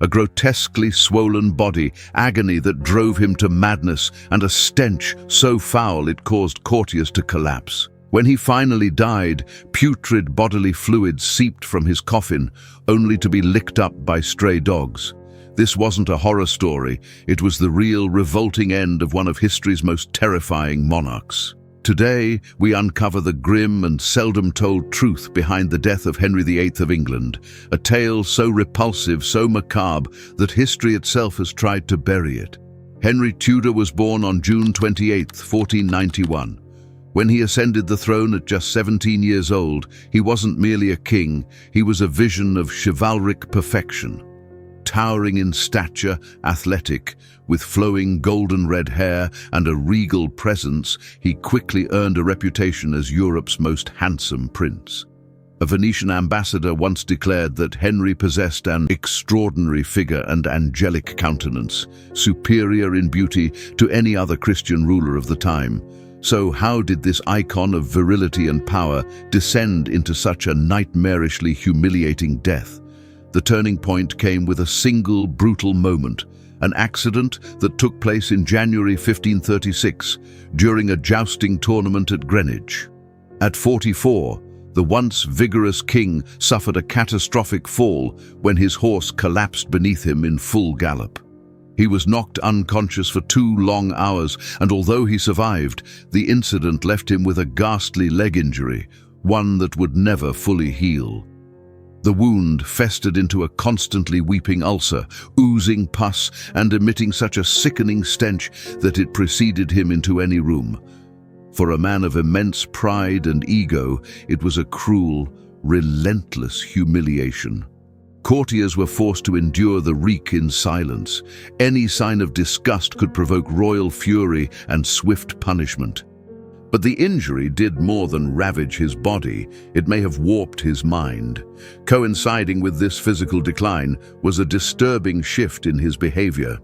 A grotesquely swollen body, agony that drove him to madness, and a stench so foul it caused courtiers to collapse. When he finally died, putrid bodily fluids seeped from his coffin, only to be licked up by stray dogs. This wasn't a horror story, it was the real, revolting end of one of history's most terrifying monarchs. Today, we uncover the grim and seldom told truth behind the death of Henry VIII of England, a tale so repulsive, so macabre, that history itself has tried to bury it. Henry Tudor was born on June 28, 1491. When he ascended the throne at just 17 years old, he wasn't merely a king, he was a vision of chivalric perfection. Towering in stature, athletic, with flowing golden red hair and a regal presence, he quickly earned a reputation as Europe's most handsome prince. A Venetian ambassador once declared that Henry possessed an extraordinary figure and angelic countenance, superior in beauty to any other Christian ruler of the time. So how did this icon of virility and power descend into such a nightmarishly humiliating death? The turning point came with a single brutal moment, an accident that took place in January 1536 during a jousting tournament at Greenwich. At 44, the once vigorous king suffered a catastrophic fall when his horse collapsed beneath him in full gallop. He was knocked unconscious for 2 long hours, and although he survived, the incident left him with a ghastly leg injury, one that would never fully heal. The wound festered into a constantly weeping ulcer, oozing pus and emitting such a sickening stench that it preceded him into any room. For a man of immense pride and ego, it was a cruel, relentless humiliation. Courtiers were forced to endure the reek in silence. Any sign of disgust could provoke royal fury and swift punishment. But the injury did more than ravage his body, it may have warped his mind. Coinciding with this physical decline was a disturbing shift in his behavior.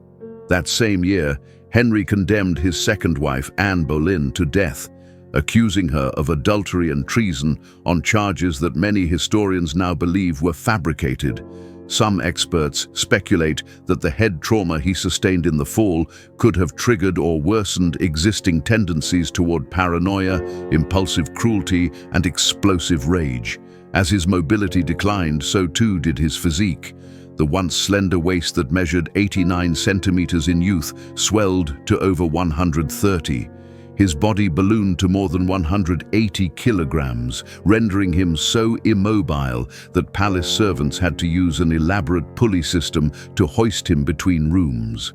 That same year, Henry condemned his second wife, Anne Boleyn, to death, accusing her of adultery and treason on charges that many historians now believe were fabricated. Some experts speculate that the head trauma he sustained in the fall could have triggered or worsened existing tendencies toward paranoia, impulsive cruelty, and explosive rage. As his mobility declined, so too did his physique. The once slender waist that measured 89 centimeters in youth swelled to over 130. His body ballooned to more than 180 kilograms, rendering him so immobile that palace servants had to use an elaborate pulley system to hoist him between rooms.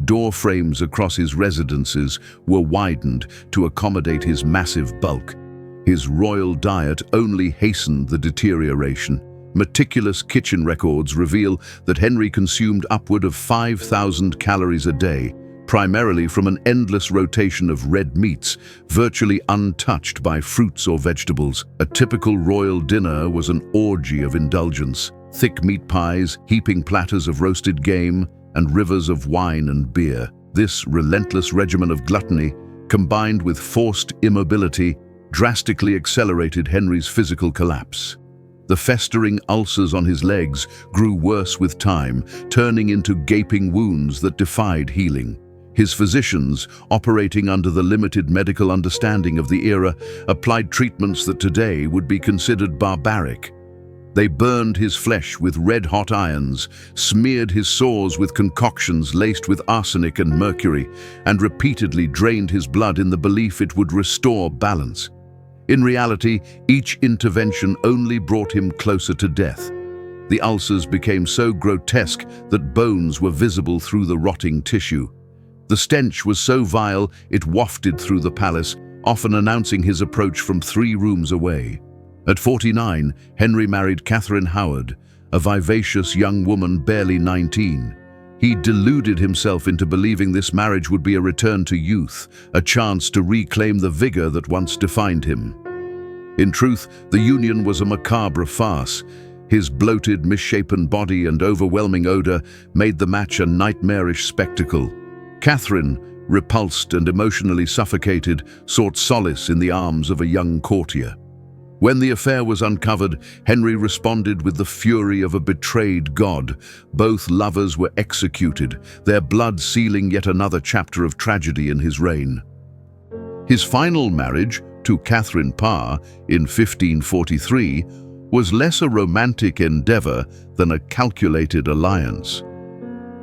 Door frames across his residences were widened to accommodate his massive bulk. His royal diet only hastened the deterioration. Meticulous kitchen records reveal that Henry consumed upward of 5,000 calories a day, primarily from an endless rotation of red meats, virtually untouched by fruits or vegetables. A typical royal dinner was an orgy of indulgence, thick meat pies, heaping platters of roasted game, and rivers of wine and beer. This relentless regimen of gluttony, combined with forced immobility, drastically accelerated Henry's physical collapse. The festering ulcers on his legs grew worse with time, turning into gaping wounds that defied healing. His physicians, operating under the limited medical understanding of the era, applied treatments that today would be considered barbaric. They burned his flesh with red-hot irons, smeared his sores with concoctions laced with arsenic and mercury, and repeatedly drained his blood in the belief it would restore balance. In reality, each intervention only brought him closer to death. The ulcers became so grotesque that bones were visible through the rotting tissue. The stench was so vile it wafted through the palace, often announcing his approach from 3 rooms away. At 49, Henry married Catherine Howard, a vivacious young woman barely 19. He deluded himself into believing this marriage would be a return to youth, a chance to reclaim the vigor that once defined him. In truth, the union was a macabre farce. His bloated, misshapen body and overwhelming odor made the match a nightmarish spectacle. Catherine, repulsed and emotionally suffocated, sought solace in the arms of a young courtier. When the affair was uncovered, Henry responded with the fury of a betrayed god. Both lovers were executed, their blood sealing yet another chapter of tragedy in his reign. His final marriage, to Catherine Parr in 1543, was less a romantic endeavor than a calculated alliance.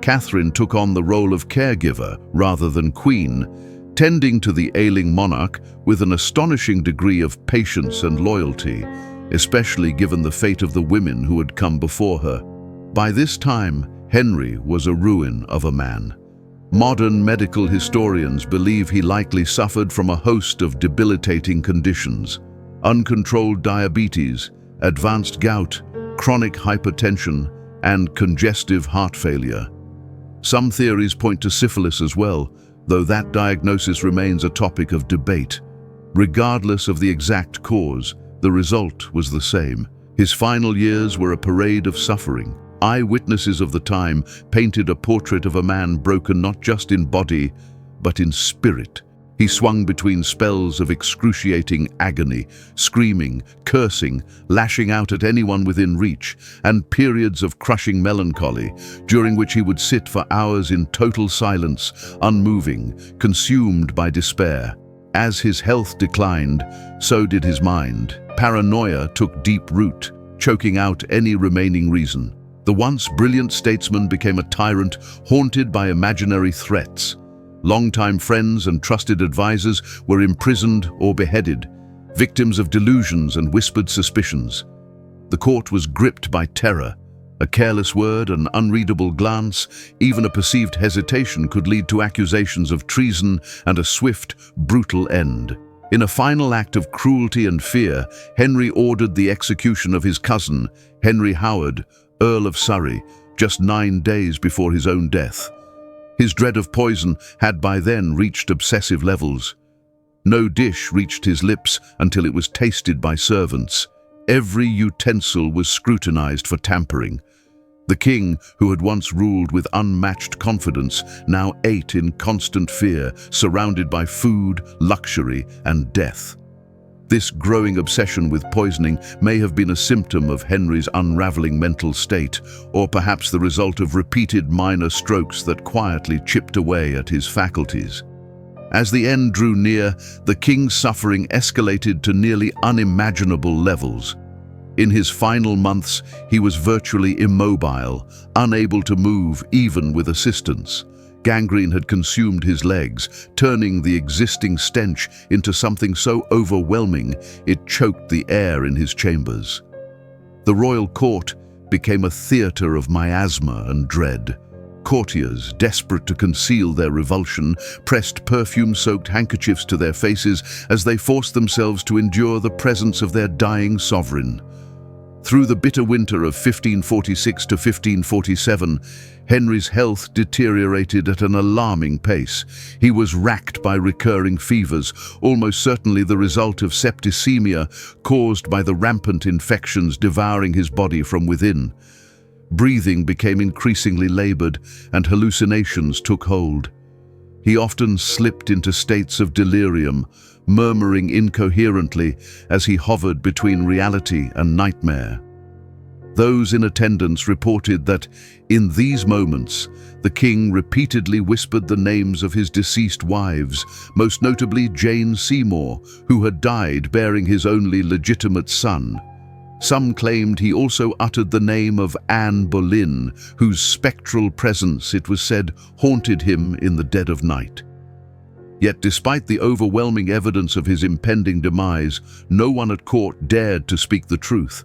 Catherine took on the role of caregiver rather than queen, tending to the ailing monarch with an astonishing degree of patience and loyalty, especially given the fate of the women who had come before her. By this time, Henry was a ruin of a man. Modern medical historians believe he likely suffered from a host of debilitating conditions: uncontrolled diabetes, advanced gout, chronic hypertension, and congestive heart failure. Some theories point to syphilis as well, though that diagnosis remains a topic of debate. Regardless of the exact cause, the result was the same. His final years were a parade of suffering. Eyewitnesses of the time painted a portrait of a man broken not just in body, but in spirit. He swung between spells of excruciating agony, screaming, cursing, lashing out at anyone within reach, and periods of crushing melancholy, during which he would sit for hours in total silence, unmoving, consumed by despair. As his health declined, so did his mind. Paranoia took deep root, choking out any remaining reason. The once brilliant statesman became a tyrant, haunted by imaginary threats. Longtime friends and trusted advisors were imprisoned or beheaded, victims of delusions and whispered suspicions. The court was gripped by terror. A careless word, an unreadable glance, even a perceived hesitation could lead to accusations of treason and a swift, brutal end. In a final act of cruelty and fear, Henry ordered the execution of his cousin, Henry Howard, Earl of Surrey, just 9 days before his own death. His dread of poison had by then reached obsessive levels. No dish reached his lips until it was tasted by servants. Every utensil was scrutinized for tampering. The king, who had once ruled with unmatched confidence, now ate in constant fear, surrounded by food, luxury, and death. This growing obsession with poisoning may have been a symptom of Henry's unraveling mental state, or perhaps the result of repeated minor strokes that quietly chipped away at his faculties. As the end drew near, the king's suffering escalated to nearly unimaginable levels. In his final months, he was virtually immobile, unable to move even with assistance. Gangrene had consumed his legs, turning the existing stench into something so overwhelming it choked the air in his chambers. The royal court became a theater of miasma and dread. Courtiers, desperate to conceal their revulsion, pressed perfume-soaked handkerchiefs to their faces as they forced themselves to endure the presence of their dying sovereign. Through the bitter winter of 1546 to 1547, Henry's health deteriorated at an alarming pace. He was racked by recurring fevers, almost certainly the result of septicemia caused by the rampant infections devouring his body from within. Breathing became increasingly labored, and hallucinations took hold. He often slipped into states of delirium, murmuring incoherently as he hovered between reality and nightmare. Those in attendance reported that, in these moments, the king repeatedly whispered the names of his deceased wives, most notably Jane Seymour, who had died bearing his only legitimate son. Some claimed he also uttered the name of Anne Boleyn, whose spectral presence, it was said, haunted him in the dead of night. Yet despite the overwhelming evidence of his impending demise, no one at court dared to speak the truth.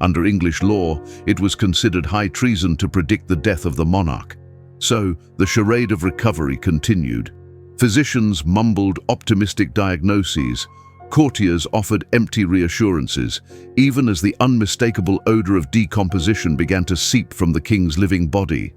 Under English law, it was considered high treason to predict the death of the monarch. So, the charade of recovery continued. Physicians mumbled optimistic diagnoses. Courtiers offered empty reassurances, even as the unmistakable odor of decomposition began to seep from the king's living body.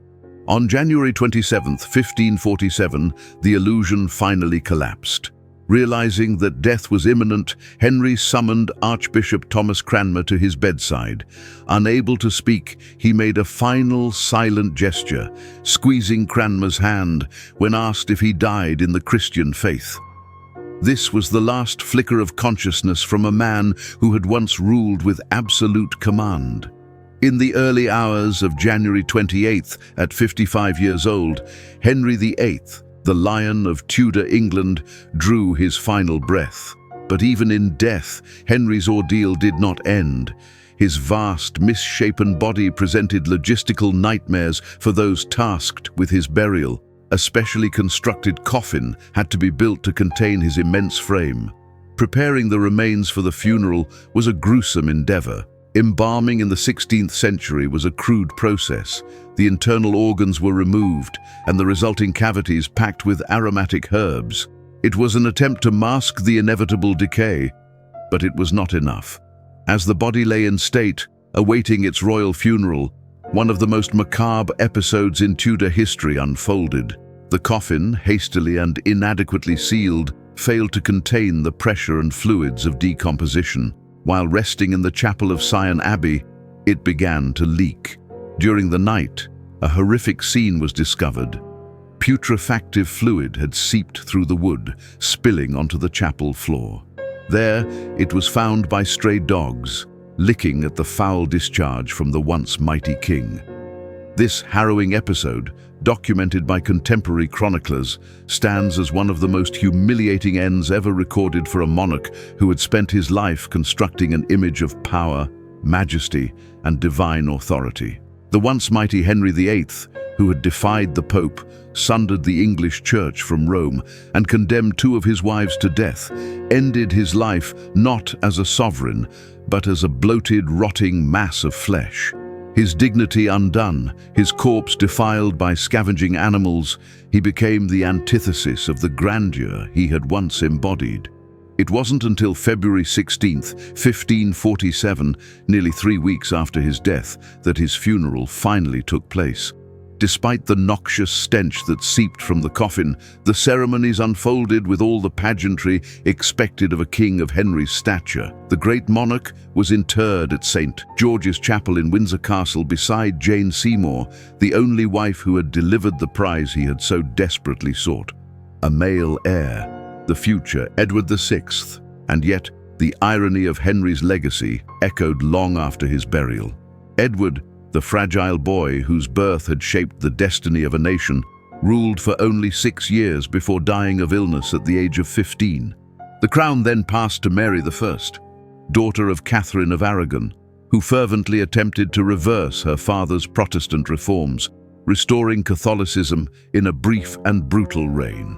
On January 27, 1547, the illusion finally collapsed. Realizing that death was imminent, Henry summoned Archbishop Thomas Cranmer to his bedside. Unable to speak, he made a final silent gesture, squeezing Cranmer's hand when asked if he died in the Christian faith. This was the last flicker of consciousness from a man who had once ruled with absolute command. In the early hours of January 28th, at 55 years old, Henry VIII, the Lion of Tudor England, drew his final breath. But even in death, Henry's ordeal did not end. His vast, misshapen body presented logistical nightmares for those tasked with his burial. A specially constructed coffin had to be built to contain his immense frame. Preparing the remains for the funeral was a gruesome endeavor. Embalming in the 16th century was a crude process. The internal organs were removed, and the resulting cavities packed with aromatic herbs. It was an attempt to mask the inevitable decay, but it was not enough. As the body lay in state, awaiting its royal funeral, one of the most macabre episodes in Tudor history unfolded. The coffin, hastily and inadequately sealed, failed to contain the pressure and fluids of decomposition. While resting in the chapel of Sion Abbey, it began to leak. During the night, a horrific scene was discovered. Putrefactive fluid had seeped through the wood, spilling onto the chapel floor. There, it was found by stray dogs, licking at the foul discharge from the once mighty king. This harrowing episode, documented by contemporary chroniclers, stands as one of the most humiliating ends ever recorded for a monarch who had spent his life constructing an image of power, majesty, and divine authority. The once mighty Henry VIII, who had defied the Pope, sundered the English Church from Rome, and condemned two of his wives to death, ended his life not as a sovereign, but as a bloated, rotting mass of flesh. His dignity undone, his corpse defiled by scavenging animals, he became the antithesis of the grandeur he had once embodied. It wasn't until February 16th, 1547, nearly 3 weeks after his death, that his funeral finally took place. Despite the noxious stench that seeped from the coffin, the ceremonies unfolded with all the pageantry expected of a king of Henry's stature. The great monarch was interred at St. George's Chapel in Windsor Castle beside Jane Seymour, the only wife who had delivered the prize he had so desperately sought. A male heir, the future Edward VI, and yet the irony of Henry's legacy echoed long after his burial. Edward, the fragile boy whose birth had shaped the destiny of a nation, ruled for only 6 years before dying of illness at the age of 15. The crown then passed to Mary I, daughter of Catherine of Aragon, who fervently attempted to reverse her father's Protestant reforms, restoring Catholicism in a brief and brutal reign.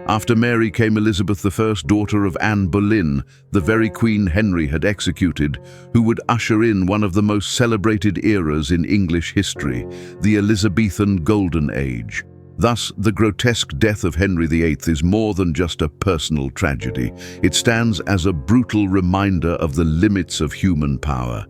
After Mary came Elizabeth I, daughter of Anne Boleyn, the very Queen Henry had executed, who would usher in one of the most celebrated eras in English history, the Elizabethan Golden Age. Thus, the grotesque death of Henry VIII is more than just a personal tragedy. It stands as a brutal reminder of the limits of human power.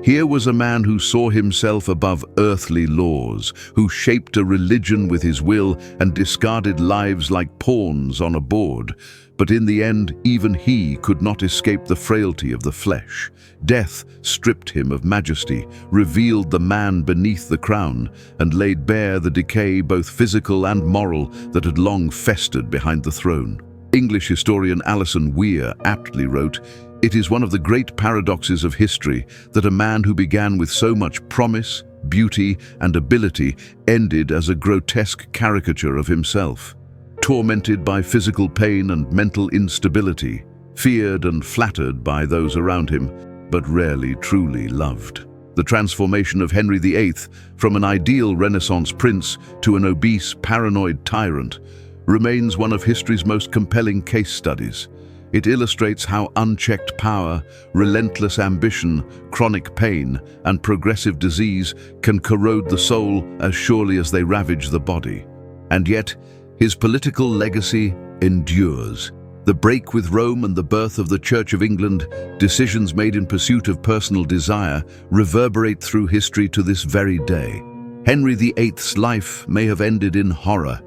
Here was a man who saw himself above earthly laws, who shaped a religion with his will and discarded lives like pawns on a board. But in the end, even he could not escape the frailty of the flesh. Death stripped him of majesty, revealed the man beneath the crown, and laid bare the decay, both physical and moral, that had long festered behind the throne. English historian Alison Weir aptly wrote, "It is one of the great paradoxes of history that a man who began with so much promise, beauty, and ability ended as a grotesque caricature of himself. Tormented by physical pain and mental instability, feared and flattered by those around him, but rarely truly loved." The transformation of Henry VIII from an ideal Renaissance prince to an obese, paranoid tyrant remains one of history's most compelling case studies. It illustrates how unchecked power, relentless ambition, chronic pain, and progressive disease can corrode the soul as surely as they ravage the body. And yet, his political legacy endures. The break with Rome and the birth of the Church of England, decisions made in pursuit of personal desire, reverberate through history to this very day. Henry VIII's life may have ended in horror,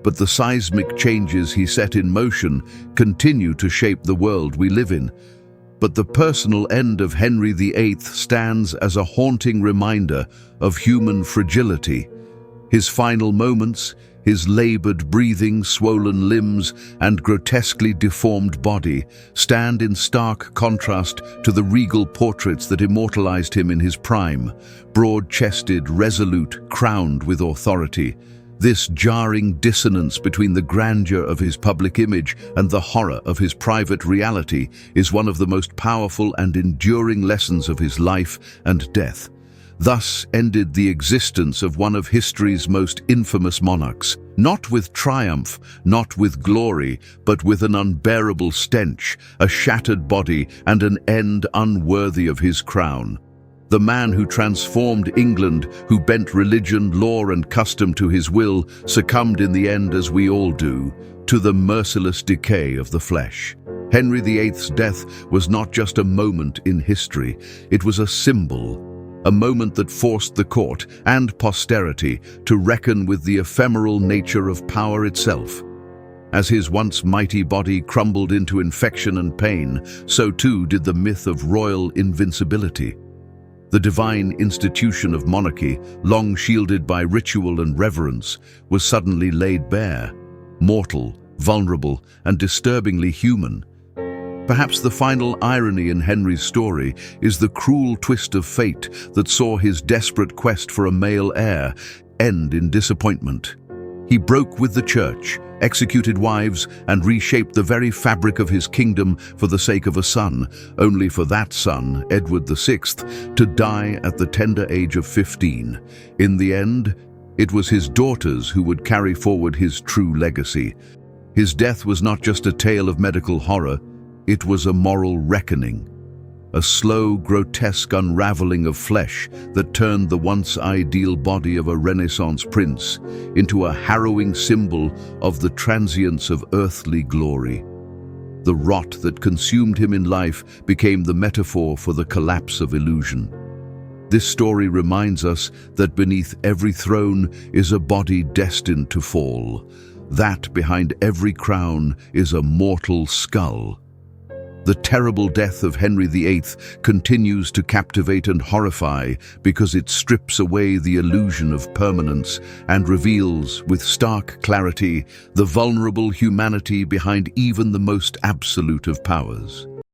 but the seismic changes he set in motion continue to shape the world we live in. But the personal end of Henry VIII stands as a haunting reminder of human fragility. His final moments, His labored breathing, swollen limbs, and grotesquely deformed body stand in stark contrast to the regal portraits that immortalized him in his prime, broad-chested, resolute, crowned with authority. This jarring dissonance between the grandeur of his public image and the horror of his private reality is one of the most powerful and enduring lessons of his life and death. Thus ended the existence of one of history's most infamous monarchs, not with triumph, not with glory, but with an unbearable stench, a shattered body, and an end unworthy of his crown. The man who transformed England, who bent religion, law, and custom to his will, succumbed in the end, as we all do, to the merciless decay of the flesh. Henry VIII's death was not just a moment in history, it was a symbol, a moment that forced the court and posterity to reckon with the ephemeral nature of power itself. As his once mighty body crumbled into infection and pain, so too did the myth of royal invincibility. The divine institution of monarchy, long shielded by ritual and reverence, was suddenly laid bare, mortal, vulnerable, and disturbingly human. Perhaps the final irony in Henry's story is the cruel twist of fate that saw his desperate quest for a male heir end in disappointment. He broke with the church, executed wives, and reshaped the very fabric of his kingdom for the sake of a son, only for that son, Edward VI, to die at the tender age of 15. In the end, it was his daughters who would carry forward his true legacy. His death was not just a tale of medical horror, it was a moral reckoning, a slow, grotesque unraveling of flesh that turned the once ideal body of a Renaissance prince into a harrowing symbol of the transience of earthly glory. The rot that consumed him in life became the metaphor for the collapse of illusion. This story reminds us that beneath every throne is a body destined to fall, that behind every crown is a mortal skull. The terrible death of Henry VIII continues to captivate and horrify because it strips away the illusion of permanence and reveals, with stark clarity, the vulnerable humanity behind even the most absolute of powers.